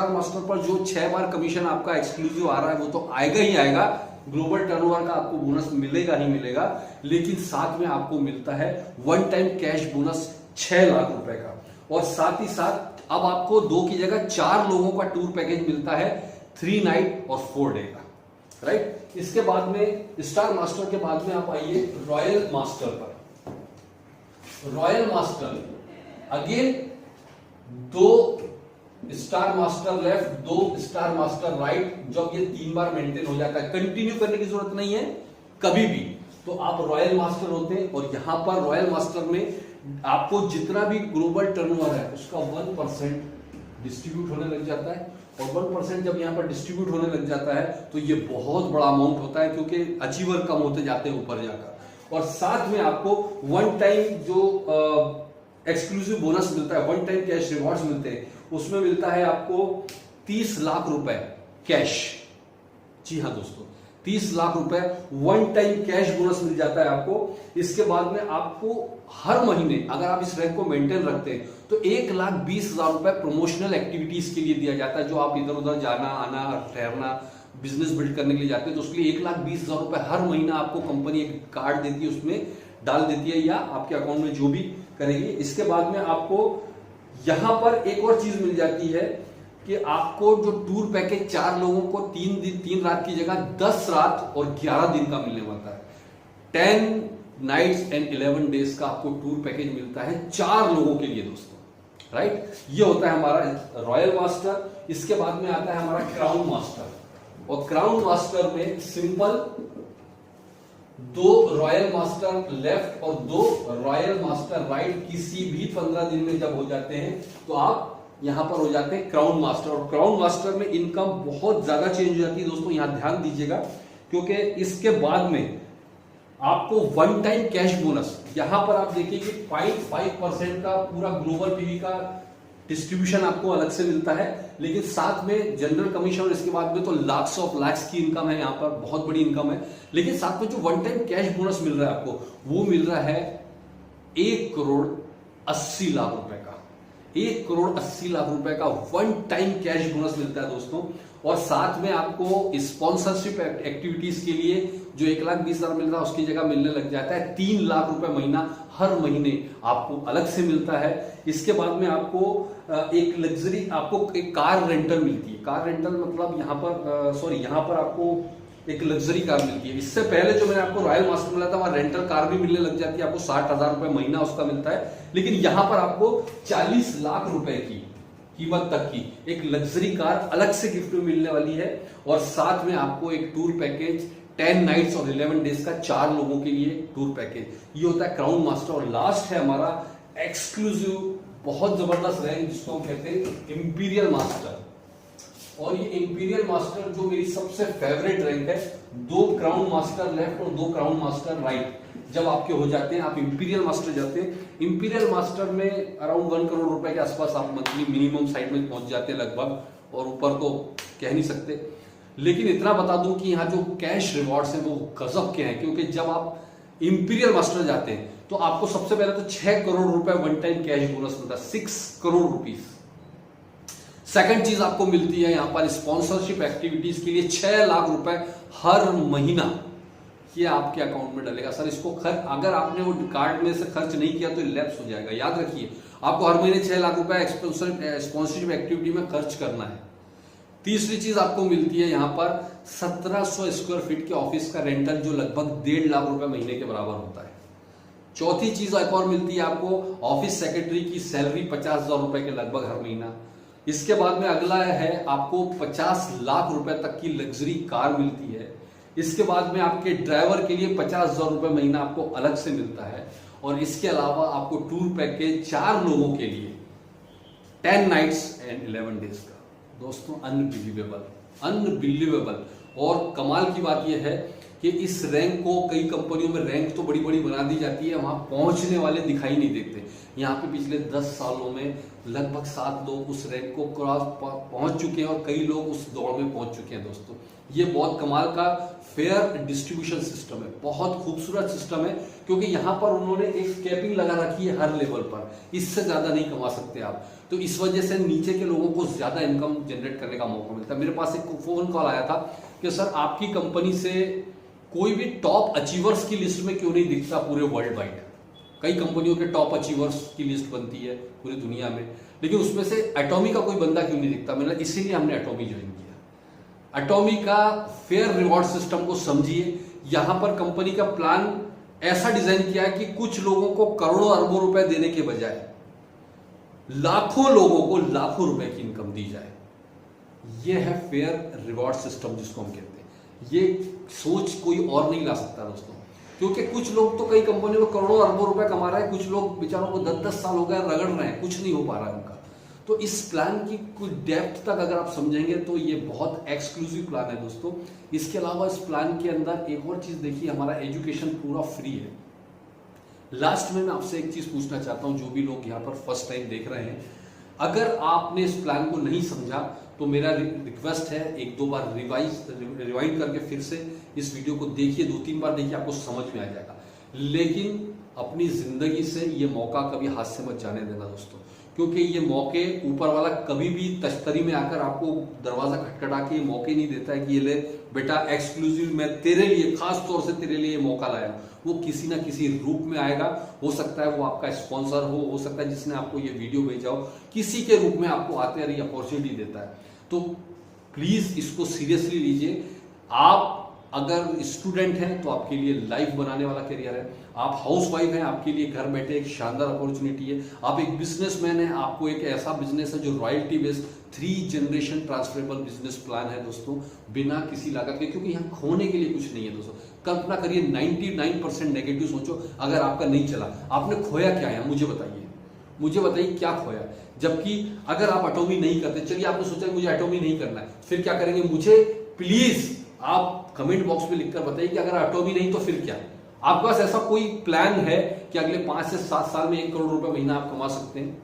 मास्टर पर जो 6 बार कमीशन आपका एक्सक्लूसिव आ रहा है वो तो आएगा ही आएगा। ग्लोबल टर्नओवर का आपको बोनस मिलेगा ही मिलेगा, लेकिन साथ में आपको मिलता है one time cash bonus 6 lakh रुपए का। और साथ ही साथ अब आपको 2 की जगह 4 लोगों का टूर पैकेज मिलता है 3 नाइट और 4 डे का, राइट। इसके बाद में स्टार मास्टर के बाद में आप आइए रॉयल मास्टर पर। Royal master again 2 star master left, 2 star master right. जब ये 3 बार मेंटेन हो जाता है, कंटिन्यू करने की जरूरत नहीं है कभी भी, तो आप रॉयल मास्टर होते हैं। और यहां पर रॉयल मास्टर में आपको जितना भी ग्लोबल टर्नओवर है उसका 1% डिस्ट्रीब्यूट होने लग जाता है। और 1% जब यहां पर डिस्ट्रीब्यूट होने लग जाता है तो ये बहुत बड़ा अमाउंट होता है, क्योंकि अचीवर कम होते जाते हैं ऊपर जाकर। और साथ में आपको वन टाइम जो एक्सक्लूसिव बोनस मिलता है, वन टाइम कैश रिवॉर्ड्स मिलते हैं, उसमें मिलता है आपको 30 लाख रुपए कैश। जी हाँ दोस्तों, 30 लाख रुपए वन टाइम कैश बोनस मिल जाता है आपको। इसके बाद में आपको हर महीने अगर आप इस रैंक को मेंटेन रखते हैं तो 1,20,000 रुपए प्रमोशनल एक्टिविटीज के लिए दिया जाता है। जो आप इधर उधर जाना आना ठहरना बिजनेस बिल्ड करने के लिए जाते हैं, तो उसके लिए 1,20,000 रुपए हर महीना आपको कंपनी एक कार्ड देती है, उसमें डाल देती है या आपके अकाउंट में जो भी करेगी। इसके बाद में आपको यहां पर एक और चीज मिल जाती है कि आपको जो टूर पैकेज 4 लोगों को 3 रात की जगह 10 रात और 11 दिन का मिलने वाला है। 10 नाइट्स एंड 11 डेज का आपको टूर पैकेज मिलता है 4 लोगों के लिए दोस्तों। राइट। ये होता है हमारा रॉयल मास्टर। इसके बाद में आता है हमारा क्राउन मास्टर, और क्राउन मास्टर में सिंपल 2 रॉयल मास्टर लेफ्ट और 2 रॉयल मास्टर राइट किसी भी 15 दिन में जब हो जाते हैं तो आप यहां पर हो जाते हैं क्राउन मास्टर। और क्राउन मास्टर में इनकम बहुत ज्यादा चेंज हो जाती है दोस्तों, यहां ध्यान दीजिएगा, क्योंकि इसके बाद में आपको वन टाइम कैश बोनस, यहां पर आप देखिए कि 0.5% का पूरा ग्लोबल पीवी का डिस्ट्रीब्यूशन आपको अलग से मिलता है, लेकिन साथ में जनरल कमीशन और इसके बाद में तो लाख्स ऑफ लाख्स की इनकम है, यहां पर बहुत बड़ी इनकम है। लेकिन साथ में जो वन टाइम कैश बोनस मिल रहा है आपको, वो मिल रहा है 1,80,00,000 रुपए का। 1,80,00,000 रुपए का वन टाइम कैश बोनस मिलता है दोस्तों। और साथ में आपको स्पॉन्सरशिप एक्टिविटीज के लिए जो 1,20,000 मिल रहा है उसकी जगह मिलने लग जाता है 3 लाख रुपए महीना, हर महीने आपको अलग से मिलता है। इसके बाद में आपको एक लग्जरी, आपको एक कार रेंटल मिलती है। कार रेंटल मतलब यहाँ पर आपको एक लग्जरी कार मिलती है। इससे पहले जो मैंने आपको रॉयल मास्टर मिला था वहां रेंटल कार भी मिलने लग जाती है, आपको 60,000 रुपए महीना उसका मिलता है। लेकिन यहां पर आपको 40 लाख रुपए की कीमत तक की एक लग्जरी कार अलग से गिफ्ट में मिलने वाली है। और साथ में आपको एक टूर पैकेज 10 नाइट्स और 11 डेज का 4 लोगों के लिए टूर पैकेज, ये होता है क्राउन मास्टर। और लास्ट है हमारा एक्सक्लूसिव बहुत जबरदस्त रैंक जिसको हम कहते हैं इंपीरियल मास्टर। और ये इंपीरियल मास्टर जो मेरी सबसे फेवरेट रैंक है, 2 क्राउन मास्टर लेफ्ट और 2 क्राउन मास्टर राइट जब आपके हो जाते हैं, आप इंपीरियल मास्टर जाते हैं। इंपीरियल मास्टर में अराउंड 1 करोड़ रुपए के आसपास आप मंथली मिनिमम साइड में पहुंच जाते हैं लगभग, और ऊपर तो कह नहीं सकते। लेकिन इतना बता दूं कि यहाँ जो कैश रिवॉर्ड्स हैं वो गजब के हैं, क्योंकि जब आप इंपीरियल मास्टर जाते हैं तो आपको सबसे पहले तो 6 करोड़ रुपए वन टाइम कैश बोनस मिलता है, 6 करोड़ रुपीस। सेकंड चीज आपको मिलती है यहां पर स्पॉन्सरशिप एक्टिविटीज के लिए 6 लाख रुपए हर महीना, ये आपके अकाउंट में डलेगा। सर इसको अगर आपने वो कार्ड में से खर्च नहीं किया तो लैप्स हो जाएगा, याद रखिए आपको हर महीने 6 लाख रुपए स्पॉन्सरशिप एक्टिविटी में खर्च करना है। तीसरी चीज आपको मिलती है यहां पर 1700 स्क्वायर फीट के ऑफिस का रेंटल, जो लगभग 1.5 लाख रुपए महीने के बराबर होता है। चौथी चीज एक और मिलती है आपको, ऑफिस सेक्रेटरी की सैलरी 50,000 रुपए के लगभग हर महीना। इसके बाद में अगला है आपको 50 लाख रुपए तक की लग्जरी कार मिलती है। इसके बाद में आपके ड्राइवर के लिए 50,000 रुपए महीना आपको अलग से मिलता है। और इसके अलावा आपको टूर पैकेज 4 लोगों के लिए 10 नाइट्स एंड 11 डेज का। दोस्तों अनबिलीवेबल। और कमाल की बात यह है कि इस रैंक को कई कंपनियों में रैंक तो बड़ी बड़ी बना दी जाती है, वहां पहुंचने वाले दिखाई नहीं देते। यहाँ पे पिछले 10 सालों में लगभग 7 लोग उस रैंक को क्रॉस पहुंच चुके हैं और कई लोग उस दौड़ में पहुंच चुके हैं। दोस्तों ये बहुत कमाल का फेयर डिस्ट्रीब्यूशन सिस्टम है, बहुत खूबसूरत सिस्टम है, क्योंकि यहाँ पर उन्होंने एक कैपिंग लगा रखी है हर लेवल पर, इससे ज्यादा नहीं कमा सकते आप। तो इस वजह से नीचे के लोगों को ज्यादा इनकम जनरेट करने का मौका मिलता है। मेरे पास एक फोन कॉल आया था कि सर आपकी कंपनी से कोई भी टॉप अचीवर्स की लिस्ट में क्यों नहीं दिखता पूरे वर्ल्ड वाइड। कई कंपनियों के टॉप अचीवर्स की लिस्ट बनती है पूरी दुनिया में, लेकिन उसमें से एटॉमी का कोई बंदा क्यों नहीं दिखता। मतलब इसीलिए हमने एटॉमी ज्वाइन किया। एटॉमी का फेयर रिवॉर्ड सिस्टम को समझिए। यहां पर कंपनी का प्लान ऐसा डिजाइन किया है कि कुछ लोगों को करोड़ों अरबों रुपए देने के बजाय लाखों लोगों को लाखों रुपए की इनकम दी जाए। यह है फेयर रिवॉर्ड सिस्टम जिसको हम कहते हैं। ये सोच कोई और नहीं ला सकता दोस्तों, क्योंकि कुछ लोग तो कई कंपनियों में करोड़ों अरबों रुपए कमा रहे हैं, कुछ लोग बेचारों को 10-10 साल हो गए रगड़ रहे हैं, कुछ नहीं हो पा रहा है उनका। तो इस प्लान की कुछ डेप्थ तक अगर आप समझेंगे तो ये बहुत एक्सक्लूसिव प्लान है दोस्तों। इसके अलावा इस प्लान के अंदर एक और चीज देखिए, हमारा एजुकेशन पूरा फ्री है। लास्ट में मैं आपसे एक चीज पूछना चाहता हूं, जो भी लोग यहाँ पर फर्स्ट टाइम देख रहे हैं, अगर आपने इस प्लान को नहीं समझा तो मेरा रिक्वेस्ट है 1-2 बार रिवाइंड करके फिर से इस वीडियो को देखिए, 2-3 बार देखिए, आपको समझ में आ जाएगा। लेकिन अपनी जिंदगी से ये मौका कभी हाथ से मत जाने देना दोस्तों, क्योंकि ये मौके ऊपर वाला कभी भी तश्तरी में आकर आपको दरवाजा खटखटा के मौके नहीं देता है कि ये ले बेटा एक्सक्लूसिव मैं तेरे लिए, खास तौर से तेरे लिए मौका लाया। वो किसी ना किसी रूप में आएगा। हो सकता है वो आपका स्पॉन्सर हो सकता है जिसने आपको ये वीडियो भेजा हो, किसी के रूप में आपको आते रही अपॉर्चुनिटी देता है। तो प्लीज इसको सीरियसली लीजिए। आप अगर स्टूडेंट हैं तो आपके लिए लाइफ बनाने वाला करियर है। आप हाउस वाइफ हैं, आपके लिए घर बैठे एक शानदार अपॉर्चुनिटी है। आप एक बिजनेसमैन हैं, आपको एक ऐसा बिजनेस है जो royalty based 3 generation transferable business plan है दोस्तों, बिना किसी लागत के, क्योंकि यहाँ खोने के लिए कुछ नहीं है दोस्तों। कल्पना करिए 99% नेगेटिव सोचो, अगर आपका नहीं चला, आपने खोया क्या है मुझे बताइए क्या खोया। जबकि अगर आप एटॉमी नहीं करते, चलिए आपने सोचा मुझे एटॉमी नहीं करना है, फिर क्या करेंगे, मुझे प्लीज आप कमेंट बॉक्स में लिखकर बताइए कि अगर एटॉमी नहीं तो फिर क्या। आपके पास ऐसा कोई प्लान है कि अगले 5 से 7 साल में 1 करोड़ रुपए महीना आप कमा सकते हैं?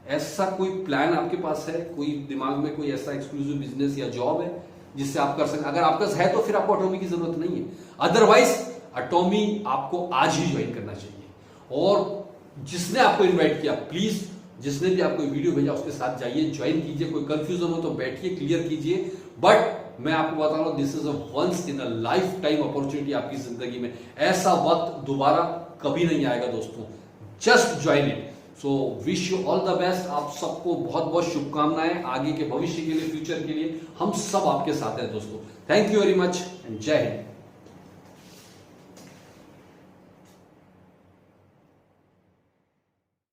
ऐसा कोई प्लान आपके पास है? कोई दिमाग में कोई ऐसा एक्सक्लूसिव बिजनेस या जॉब है जिससे आप कर सकते? अगर आपके पास है तो फिर आपको एटॉमी की जरूरत नहीं है। अदरवाइज एटॉमी आपको आज ही ज्वाइन करना चाहिए। और जिसने आपको इन्वाइट किया, प्लीज जिसने भी आपको वीडियो भेजा उसके साथ जाइए, ज्वाइन कीजिए। कोई कंफ्यूजन हो तो बैठिए, क्लियर कीजिए। बट मैं आपको बता रहा हूं, this is a once in a lifetime opportunity आपकी जिंदगी में। ऐसा वक्त दोबारा कभी नहीं आएगा दोस्तों। Just join it. So wish you all the best. आप सबको बहुत बहुत शुभकामनाएं आगे के भविष्य के लिए, फ्यूचर के लिए। हम सब आपके साथ हैं दोस्तों। Thank you very much and जय हिंद।